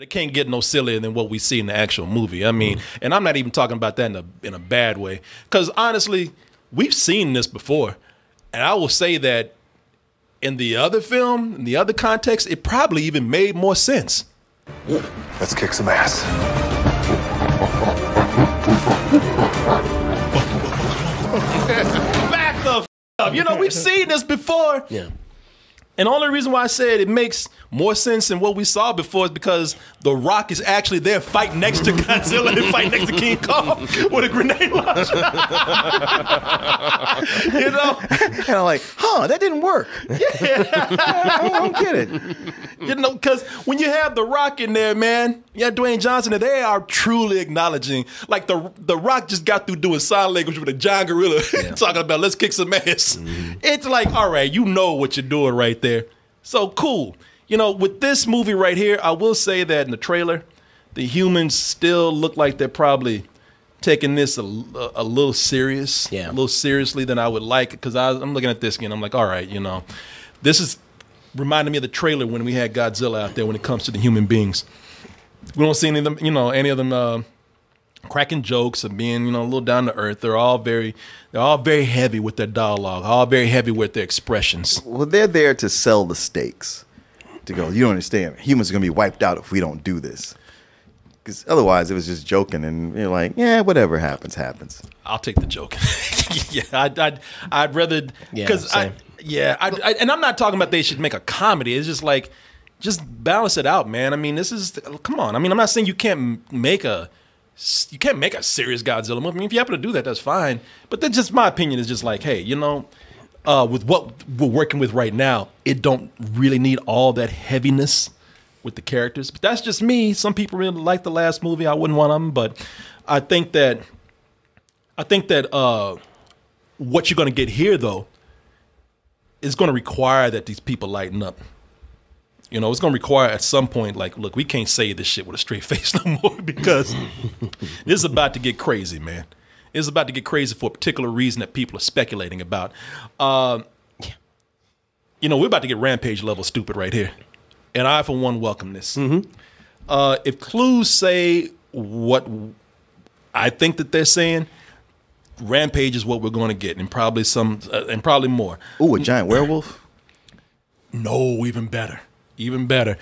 But it can't get no sillier than what we see in the actual movie. I mean, and I'm not even talking about that in a bad way. Because honestly, we've seen this before. And I will say that in the other film, in the other context, it probably even made more sense. Let's kick some ass. Back the up. You know, we've seen this before. Yeah. And the only reason why I said it makes more sense than what we saw before is because The Rock is actually there fighting next to Godzilla and fighting next to King Kong with a grenade launcher. You know? And I'm like, huh, that didn't work. Yeah. I don't get it. You know, because when you have The Rock in there, man, yeah, Dwayne Johnson, and they are truly acknowledging, like the Rock just got through doing sign language with a giant gorilla, talking about let's kick some ass. It's like, all right, you know what you're doing right there. So cool. You know, with this movie right here, I will say that in the trailer, the humans still look like they're probably taking this a little serious, a little seriously than I would like. Because I'm looking at this again, I'm like, all right, you know, this is reminding me of the trailer when we had Godzilla out there when it comes to the human beings. We don't see any of them, you know, cracking jokes of being, you know, a little down to earth. They're all very heavy with their dialogue, all very heavy with their expressions. Well, they're there to sell the stakes. To go, you don't understand. Humans are going to be wiped out if we don't do this. Because otherwise, it was just joking, and you're like, yeah, whatever happens, happens. I'll take the joke. Yeah, I'd rather, because and I'm not talking about they should make a comedy. It's just like, just balance it out, man. I mean, this is, come on. I mean, I'm not saying you can't make a serious Godzilla movie. I mean, if you happen to do that, that's fine. But that's just my opinion. Is just like, hey, you know, with what we're working with right now, it don't really need all that heaviness with the characters. But that's just me. Some people really like the last movie. I wouldn't want them, but I think that what you're going to get here, though, is going to require that these people lighten up. You know, it's going to require at some point, like, look, we can't say this shit with a straight face no more because this is about to get crazy, man. It's about to get crazy for a particular reason that people are speculating about. You know, we're about to get Rampage level stupid right here. And I, for one, welcome this. If clues say what I think that they're saying, Rampage is what we're going to get, and probably and probably more. Ooh, a giant werewolf? No, even better. Even better.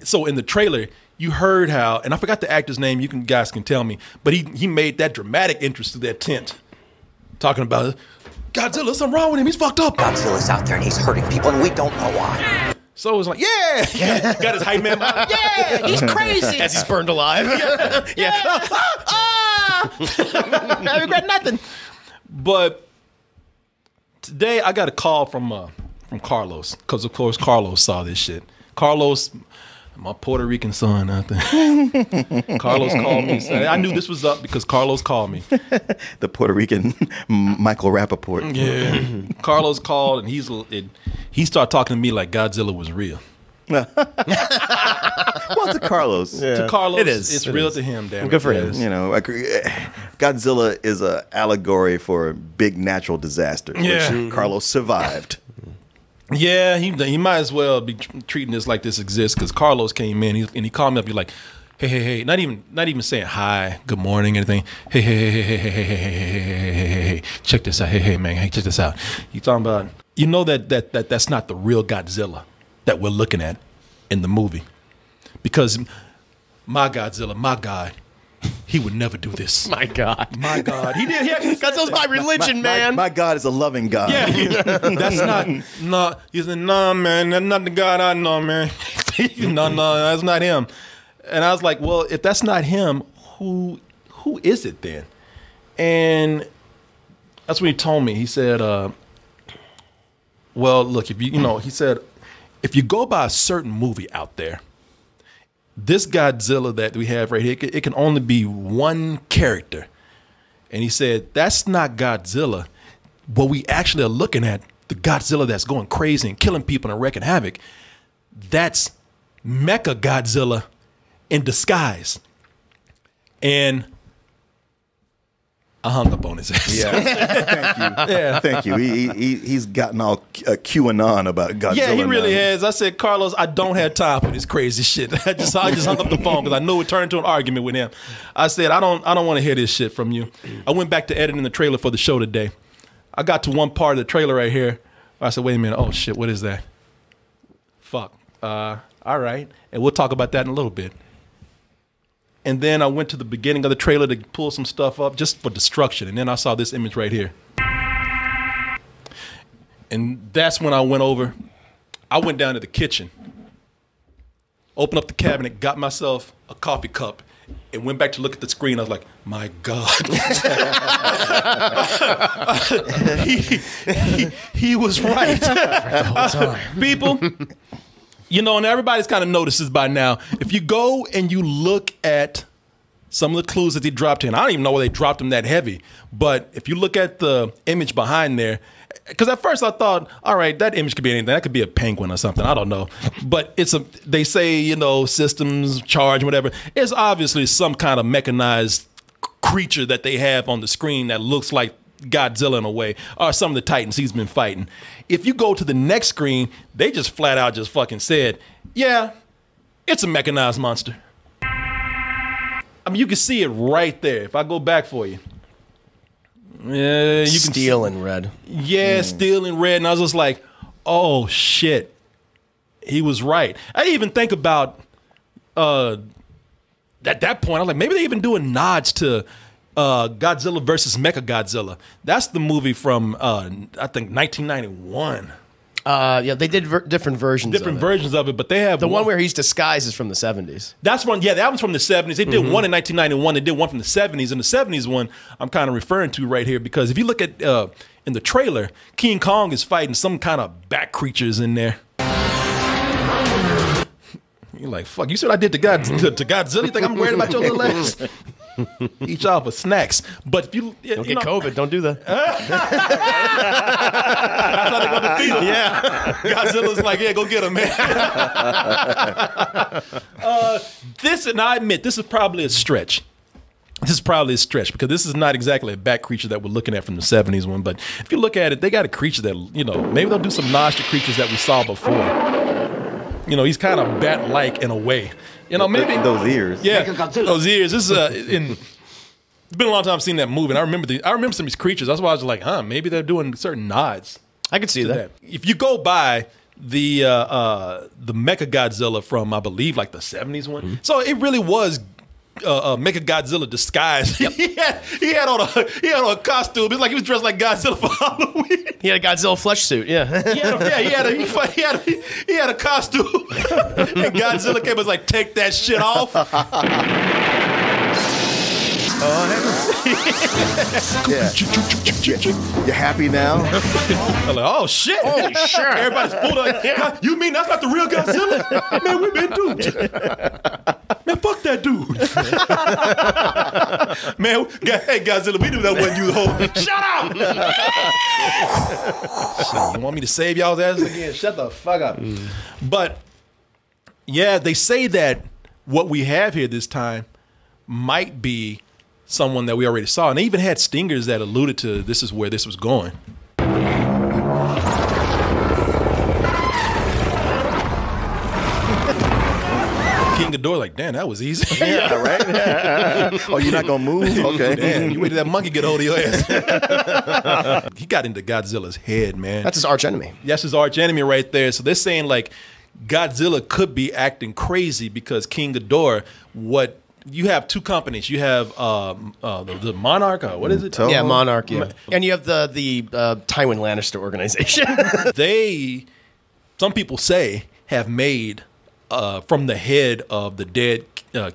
So in the trailer, you heard how, and I forgot the actor's name, you guys can tell me, but he made that dramatic entrance to that tent, talking about, Godzilla, something wrong with him, he's fucked up. Godzilla's out there and he's hurting people and we don't know why. So it was like, yeah, got his hype man out. Yeah, he's crazy. As he's burned alive. I regret nothing. But today I got a call from Carlos, because of course Carlos saw this shit. Carlos, my Puerto Rican son out there. Carlos called me. I knew this was up because Carlos called me. The Puerto Rican Michael Rappaport. Yeah. Carlos called and he started talking to me like Godzilla was real. Well, to Carlos. To Carlos, It is. It's real to him, damn it. Good for him. You know, Godzilla is an allegory for a big natural disaster, which Carlos survived. Yeah, he might as well be treating this like this exists, because Carlos came in and he called me up. He's like, hey, not even saying hi, good morning, anything. Hey, check this out. Hey, man, check this out. He's talking about, you know that's not the real Godzilla that we're looking at in the movie, because my Godzilla, my God, he would never do this. My God. My God. He did. Godzilla's my religion, man. My God is a loving God. Yeah, that's not. He said, "Nah, man, that's not the God I know, man. No, that's not him." And I was like, "Well, if that's not him, who is it then?" And that's what he told me. He said, "Well, look, if he said, if you go by a certain movie out there, this Godzilla that we have right here, it can only be one character." And he said, that's not Godzilla. What we actually are looking at, the Godzilla that's going crazy and killing people and wreaking havoc, that's Mechagodzilla in disguise. And I hung up on his ass. Yeah, thank you. Yeah, thank you. He's gotten all QAnon about Godzilla. Yeah, he really now. has. I said, Carlos, I don't have time for this crazy shit. I just hung up the phone because I knew it turned into an argument with him. I said, I don't want to hear this shit from you. I went back to editing the trailer for the show today. I got to one part of the trailer right here. I said, wait a minute. Oh shit, what is that? Fuck. All right, and we'll talk about that in a little bit. And then I went to the beginning of the trailer to pull some stuff up just for destruction. And then I saw this image right here. And that's when I went over. I went down to the kitchen, opened up the cabinet, got myself a coffee cup, and went back to look at the screen. I was like, my God. he was right. People, you know, and everybody's kind of noticed this by now. If you go and you look at some of the clues that they dropped in, I don't even know where they dropped them that heavy, but if you look at the image behind there, because at first I thought, all right, that image could be anything. That could be a penguin or something. I don't know. But they say, you know, systems, charge, whatever. It's obviously some kind of mechanized creature that they have on the screen that looks like Godzilla in a way, or some of the Titans he's been fighting. If you go to the next screen, they just flat out just fucking said, yeah, it's a mechanized monster. I mean, you can see it right there. If I go back for you. Yeah, you can Steel in red. Yeah, steel in red. And I was just like, oh shit. He was right. I didn't even think about at that point, I was like, maybe they even doing nods to Godzilla versus Mechagodzilla. That's the movie from I think 1991. Yeah, they did different versions. Different versions of it, but they have the one where he's disguised is from the 70s. That's one. Yeah, that one's from the 70s. They did one in 1991. They did one from the 70s, and the 70s one I'm kind of referring to right here because if you look at in the trailer, King Kong is fighting some kind of bat creatures in there. You're like, fuck, you said I did to Godzilla? You think I'm worried about your little ass? Eat y'all for snacks. But if you Don't get COVID, don't do that. That's how they're gonna defeat him. Yeah. Godzilla's like, yeah, go get him, man. And I admit, this is probably a stretch. This is probably a stretch because this is not exactly a bat creature that we're looking at from the 70s one. But if you look at it, they got a creature that, you know, maybe they'll do some nods to creatures that we saw before. You know, he's kind of bat-like in a way. You know, maybe those ears. Yeah, those ears. This is it's been a long time I've seen that movie, and I remember some of these creatures. That's why I was like, maybe they're doing certain nods. I could see that. If you go by the Mechagodzilla from, I believe, like the 70s one, so it really was Mechagodzilla disguised. Yep. he had on a costume. It's like he was dressed like Godzilla for Halloween. He had a Godzilla flesh suit. Yeah. He had a costume. And Godzilla came and was like, take that shit off. Yeah. You happy now? I'm like, oh shit! Holy shit! Everybody's pulled up. Like, you mean that's not the real Godzilla? Man, we've been duped. Man, fuck that dude. Man, hey Godzilla, we knew that wasn't you the whole. Shut up! Shit, you want me to save y'all's asses again? Shut the fuck up. But yeah, they say that what we have here this time might be someone that we already saw. And they even had stingers that alluded to this is where this was going. King Ghidorah, like, damn, that was easy. Yeah, right? Oh, you're not going to move? Okay. Damn, you waited that monkey get hold of your ass. He got into Godzilla's head, man. That's his arch enemy. That's his arch enemy right there. So they're saying, like, Godzilla could be acting crazy because King Ghidorah, you have two companies. You have the Monarch. What is it? Toho? Yeah, Monarch. Yeah, and you have the Tywin Lannister organization. Some people say, have made from the head of the dead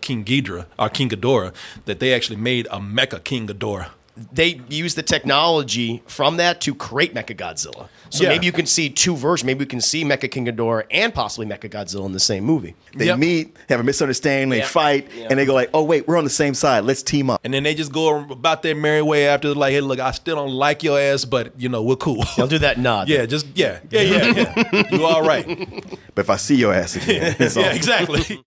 King Ghidorah, that they actually made a Mecha King Ghidorah. They used the technology from that to create Mechagodzilla. So Yeah. maybe you can see two versions. Maybe we can see Mecha King Ghidorah and possibly Mechagodzilla in the same movie. They Yep. meet, have a misunderstanding, they Yeah. fight, Yeah. and they go like, oh, wait, we're on the same side. Let's team up. And then they just go about their merry way after, like, hey, look, I still don't like your ass, but, you know, we're cool. They'll do that nod. Yeah. You all right. But if I see your ass again, it's Yeah, on. exactly.